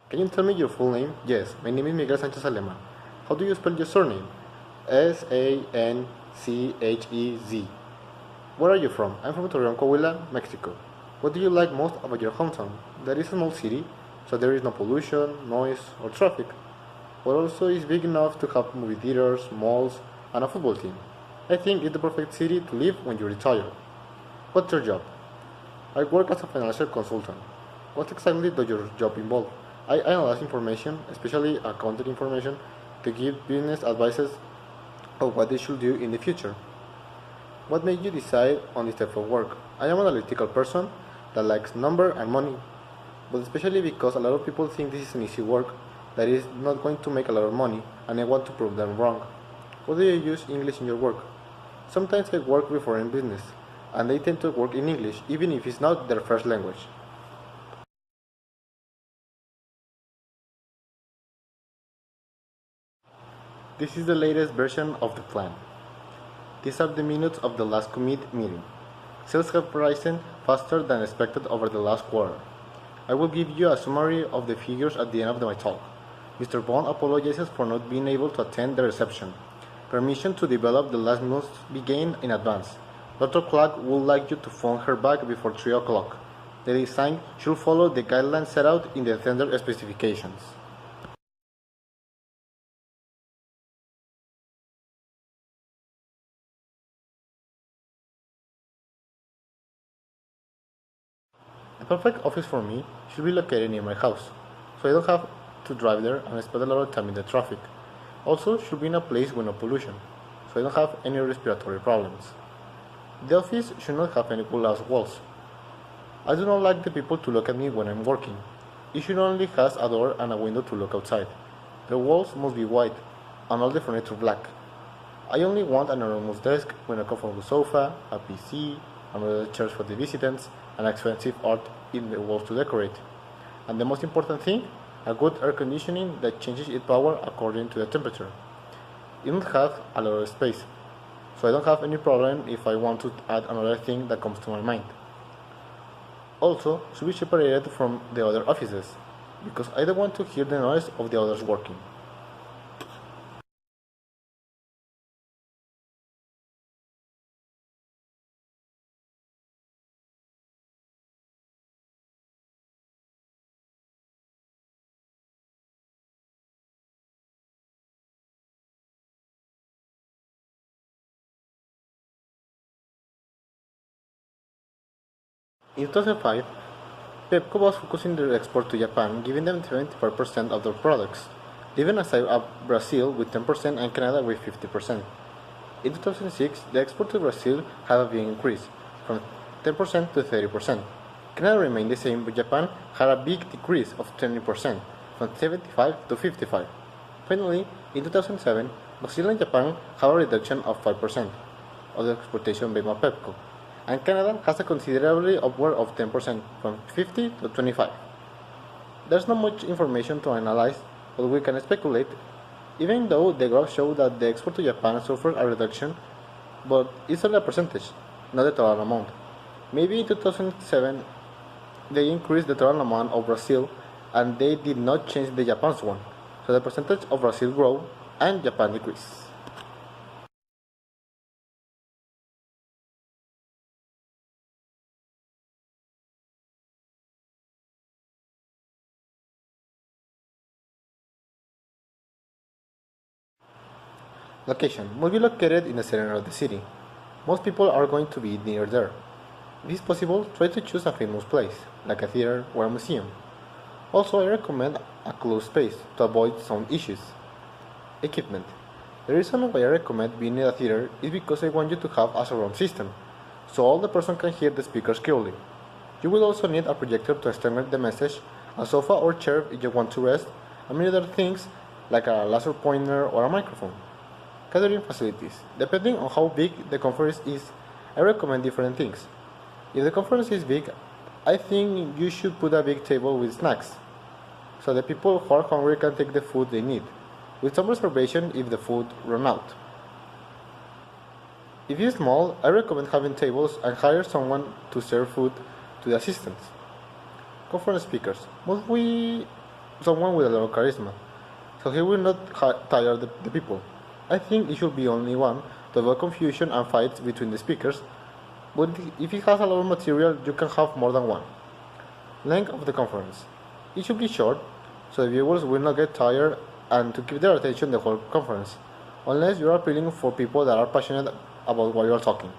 Can you tell me your full name? Yes, my name is Miguel Sanchez Aleman. How do you spell your surname? Sanchez. Where are you from? I'm from Torreon, Coahuila, Mexico. What do you like most about your hometown? That is a small city, so there is no pollution, noise, or traffic. But also is big enough to have movie theaters, malls, and a football team. I think it's the perfect city to live when you retire. What's your job? I work as a financial consultant. What exactly does your job involve? I analyze information, especially accounting information, to give business advices of what they should do in the future. What made you decide on this type of work? I am an analytical person that likes number and money, but especially because a lot of people think this is an easy work that is not going to make a lot of money, and I want to prove them wrong. How do you use English in your work? Sometimes I work with foreign business, and they tend to work in English even if it's not their first language. This is the latest version of the plan. These are the minutes of the last commit meeting. Sales have risen faster than expected over the last quarter. I will give you a summary of the figures at the end of my talk. Mr. Bond apologizes for not being able to attend the reception. Permission to develop the last must be gained in advance. Dr. Clark would like you to phone her back before 3 o'clock. The design should follow the guidelines set out in the tender specifications. The perfect office for me should be located near my house, so I don't have to drive there and spend a lot of time in the traffic. Also, should be in a place with no pollution, so I don't have any respiratory problems. The office should not have any glass walls. I do not like the people to look at me when I'm working. It should only have a door and a window to look outside. The walls must be white and all the furniture black. I only want an enormous desk with a comfortable sofa, a PC, another chairs for the visitants, and expensive art in the walls to decorate. And the most important thing, a good air conditioning that changes its power according to the temperature. It don't have a lot of space, so I don't have any problem if I want to add another thing that comes to my mind. Also, should be separated from the other offices, because I don't want to hear the noise of the others working. In 2005, Pepco was focusing their export to Japan, giving them 75% of their products, leaving aside Brazil with 10% and Canada with 50%. In 2006, the export to Brazil had a big increase, from 10% to 30%. Canada remained the same, but Japan had a big decrease of 20%, from 75 to 55. Finally, in 2007, Brazil and Japan have a reduction of 5% of the exportation by Pepco, and Canada has a considerably upward of 10%, from 50 to 25. There's not much information to analyze, but we can speculate, even though the graph shows that the export to Japan suffered a reduction, but it's only a percentage, not the total amount. Maybe in 2007 they increased the total amount of Brazil and they did not change the Japan's one, so the percentage of Brazil grew and Japan decreased. Location must be located in the center of the city. Most people are going to be near there. If it's possible, try to choose a famous place, like a theater or a museum. Also, I recommend a closed space to avoid sound issues. Equipment. The reason why I recommend being in a theater is because I want you to have a surround system, so all the person can hear the speakers clearly. You will also need a projector to extend the message, a sofa or chair if you want to rest, and many other things like a laser pointer or a microphone. Catering facilities. Depending on how big the conference is, I recommend different things. If the conference is big, I think you should put a big table with snacks, so the people who are hungry can take the food they need, with some reservation if the food run out. If it's small, I recommend having tables and hire someone to serve food to the assistants. Conference speakers. Must we someone with a lot of charisma, so he will not tire the people. I think it should be only one to avoid confusion and fights between the speakers, but if it has a lot of material, you can have more than one. Length of the conference. It should be short, so the viewers will not get tired and to keep their attention the whole conference, unless you are appealing for people that are passionate about what you are talking.